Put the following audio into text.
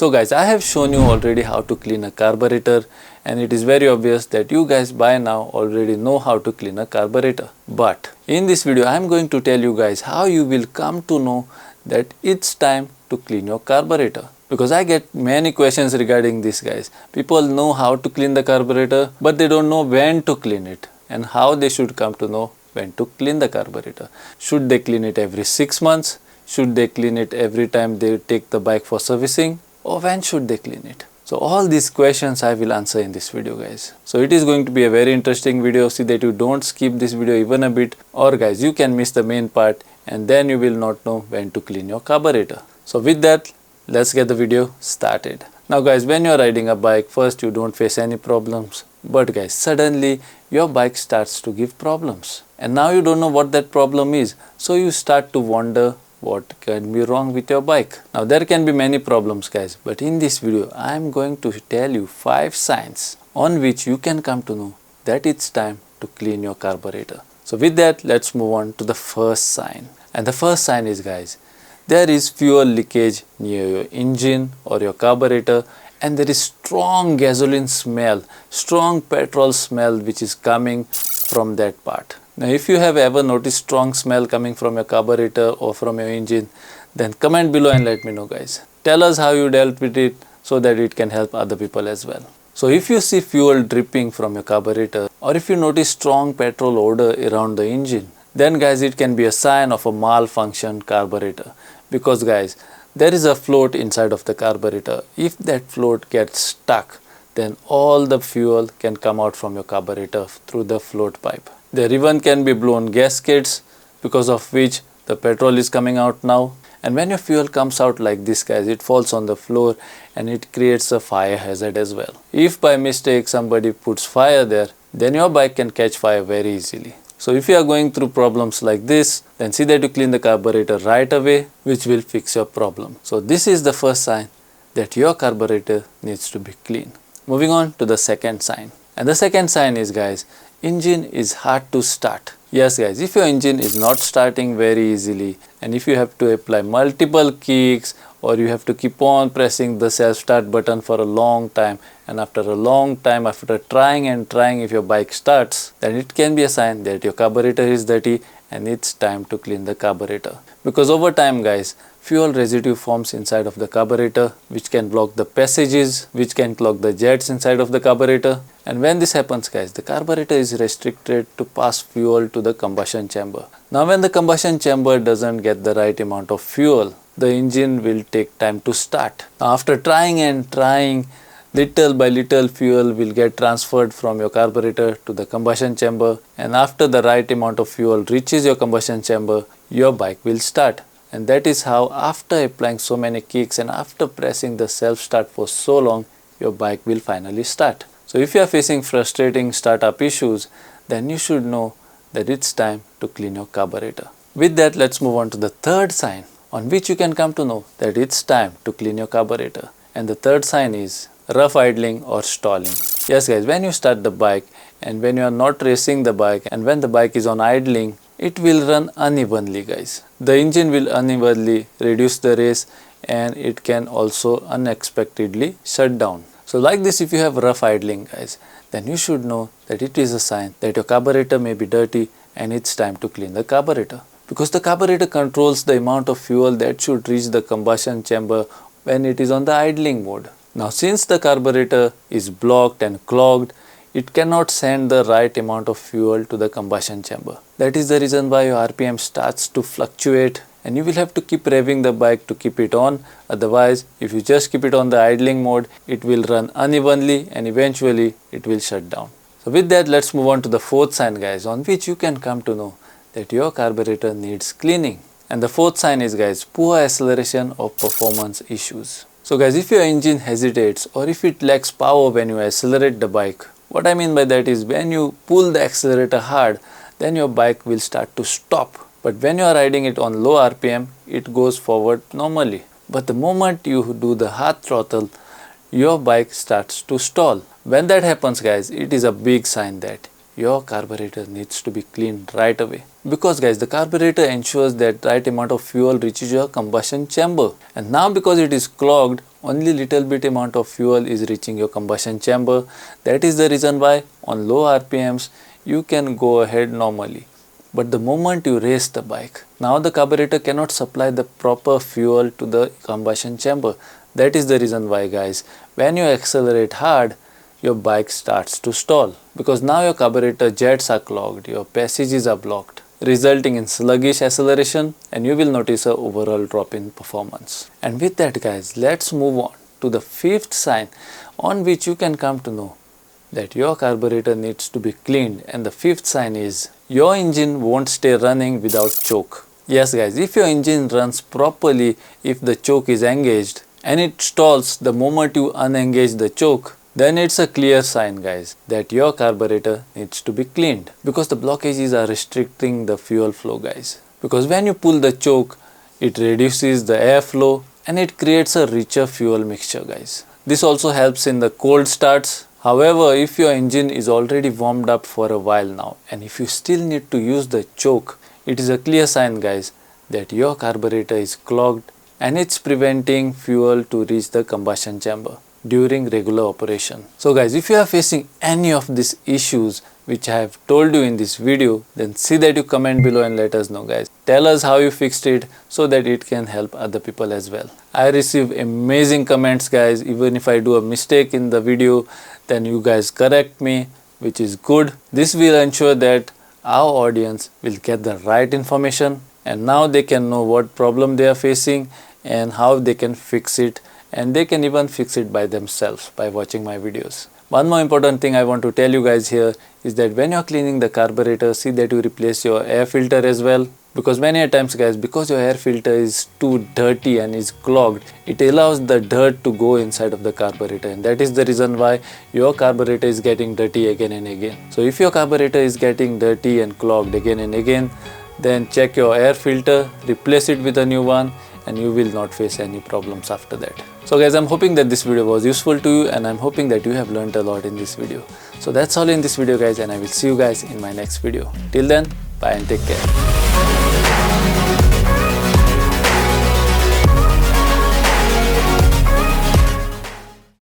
So guys, I have shown you already how to clean a carburetor, and it is very obvious that you guys by now already know how to clean a carburetor. But in this video I am going to tell you guys how you will come to know that it's time to clean your carburetor. Because I get many questions regarding this, guys. People know how to clean the carburetor, but they don't know when to clean it and how they should come to know when to clean the carburetor. Should they clean it every 6 months? Should they clean it every time they take the bike for servicing? Or when should they clean it? So all these questions I will answer in this video, guys. So it is going to be a very interesting video. See that you don't skip this video even a bit, or guys you can miss the main part and then you will not know when to clean your carburetor. So with that, let's get the video started. Now guys, when you're riding a bike, first you don't face any problems. But guys, suddenly your bike starts to give problems. And now you don't know what that problem is. So you start to wonder what can be wrong with your bike. Now there can be many problems, guys. But in this video, I am going to tell you 5 signs on which you can come to know that it's time to clean your carburetor. So with that, let's move on to the first sign. And the first sign is, guys, there is fuel leakage near your engine or your carburetor, and there is strong gasoline smell, strong petrol smell which is coming from that part. Now if you have ever noticed strong smell coming from your carburetor or from your engine, then comment below and let me know, guys. Tell us how you dealt with it so that it can help other people as well. So if you see fuel dripping from your carburetor, or if you notice strong petrol odor around the engine, then guys it can be a sign of a malfunctioned carburetor. Because guys, there is a float inside of the carburetor. If that float gets stuck, then all the fuel can come out from your carburetor through the float pipe. There even can be blown gaskets, because of which the petrol is coming out now. And when your fuel comes out like this, guys, it falls on the floor and it creates a fire hazard as well. If by mistake somebody puts fire there, then your bike can catch fire very easily. So if you are going through problems like this, then see that you clean the carburetor right away, which will fix your problem. So this is the first sign that your carburetor needs to be clean. Moving on to the second sign. And the second sign is, guys, engine is hard to start. Yes guys, if your engine is not starting very easily, and if you have to apply multiple kicks, or you have to keep on pressing the self start button for a long time, and after a long time, after trying and trying, if your bike starts, then it can be a sign that your carburetor is dirty and it's time to clean the carburetor. Because over time, guys, fuel residue forms inside of the carburetor, which can block the passages, which can clog the jets inside of the carburetor. And when this happens, guys, the carburetor is restricted to pass fuel to the combustion chamber. Now when the combustion chamber doesn't get the right amount of fuel, the engine will take time to start. Now after trying and trying, little by little fuel will get transferred from your carburetor to the combustion chamber, and after the right amount of fuel reaches your combustion chamber, your bike will start. And that is how, after applying so many kicks and after pressing the self start for so long, your bike will finally start. So if you are facing frustrating startup issues, then you should know that it's time to clean your carburetor. With that, let's move on to the third sign on which you can come to know that it's time to clean your carburetor. And the third sign is rough idling or stalling. Yes guys, when you start the bike and when you are not racing the bike and when the bike is on idling, it will run unevenly, guys. The engine will unevenly reduce the race, and it can also unexpectedly shut down. So like this, if you have rough idling, guys, then you should know that it is a sign that your carburetor may be dirty and it's time to clean the carburetor. Because the carburetor controls the amount of fuel that should reach the combustion chamber when it is on the idling mode. Now since the carburetor is blocked and clogged, it cannot send the right amount of fuel to the combustion chamber. That is the reason why your RPM starts to fluctuate, and you will have to keep revving the bike to keep it on. Otherwise, if you just keep it on the idling mode, it will run unevenly and eventually it will shut down. So with that, let's move on to the fourth sign, guys, on which you can come to know that your carburetor needs cleaning. And the fourth sign is, guys, poor acceleration or performance issues. So guys, if your engine hesitates or if it lacks power when you accelerate the bike, what I mean by that is when you pull the accelerator hard, then your bike will start to stop. But when you are riding it on low RPM, it goes forward normally. But the moment you do the hard throttle, your bike starts to stall. When that happens, guys, it is a big sign that your carburetor needs to be cleaned right away. Because guys, the carburetor ensures that right amount of fuel reaches your combustion chamber. And now because it is clogged, only little bit amount of fuel is reaching your combustion chamber. That is the reason why on low RPMs you can go ahead normally. But the moment you race the bike, now the carburetor cannot supply the proper fuel to the combustion chamber. That is the reason why, guys, when you accelerate hard, your bike starts to stall, because now your carburetor jets are clogged, your passages are blocked, resulting in sluggish acceleration, and you will notice a overall drop in performance. And with that, guys, let's move on to the fifth sign on which you can come to know that your carburetor needs to be cleaned. And the fifth sign is your engine won't stay running without choke. Yes, guys, if your engine runs properly, if the choke is engaged and it stalls the moment you unengage the choke, then it's a clear sign, guys, that your carburetor needs to be cleaned, because the blockages are restricting the fuel flow, guys. Because when you pull the choke, it reduces the airflow and it creates a richer fuel mixture, guys. This also helps in the cold starts. However, if your engine is already warmed up for a while now and if you still need to use the choke, it is a clear sign, guys, that your carburetor is clogged and it's preventing fuel to reach the combustion chamber during regular operation. So guys, if you are facing any of these issues which I have told you in this video, then see that you comment below and let us know, guys. Tell us how you fixed it so that it can help other people as well. I receive amazing comments, guys. Even if I do a mistake in the video, then you guys correct me, which is good. This will ensure that our audience will get the right information, and now they can know what problem they are facing and how they can fix it, and they can even fix it by themselves by watching my videos. One more important thing I want to tell you guys here is that when you're cleaning the carburetor, see that you replace your air filter as well, because many times, guys, because your air filter is too dirty and is clogged, it allows the dirt to go inside of the carburetor, and that is the reason why your carburetor is getting dirty again and again. So if your carburetor is getting dirty and clogged again and again, then check your air filter, replace it with a new one, and you will not face any problems after that. So guys, I'm hoping that this video was useful to you, and I'm hoping that you have learned a lot in this video. So that's all in this video, guys, and I will see you guys in my next video. Till then, bye and take care.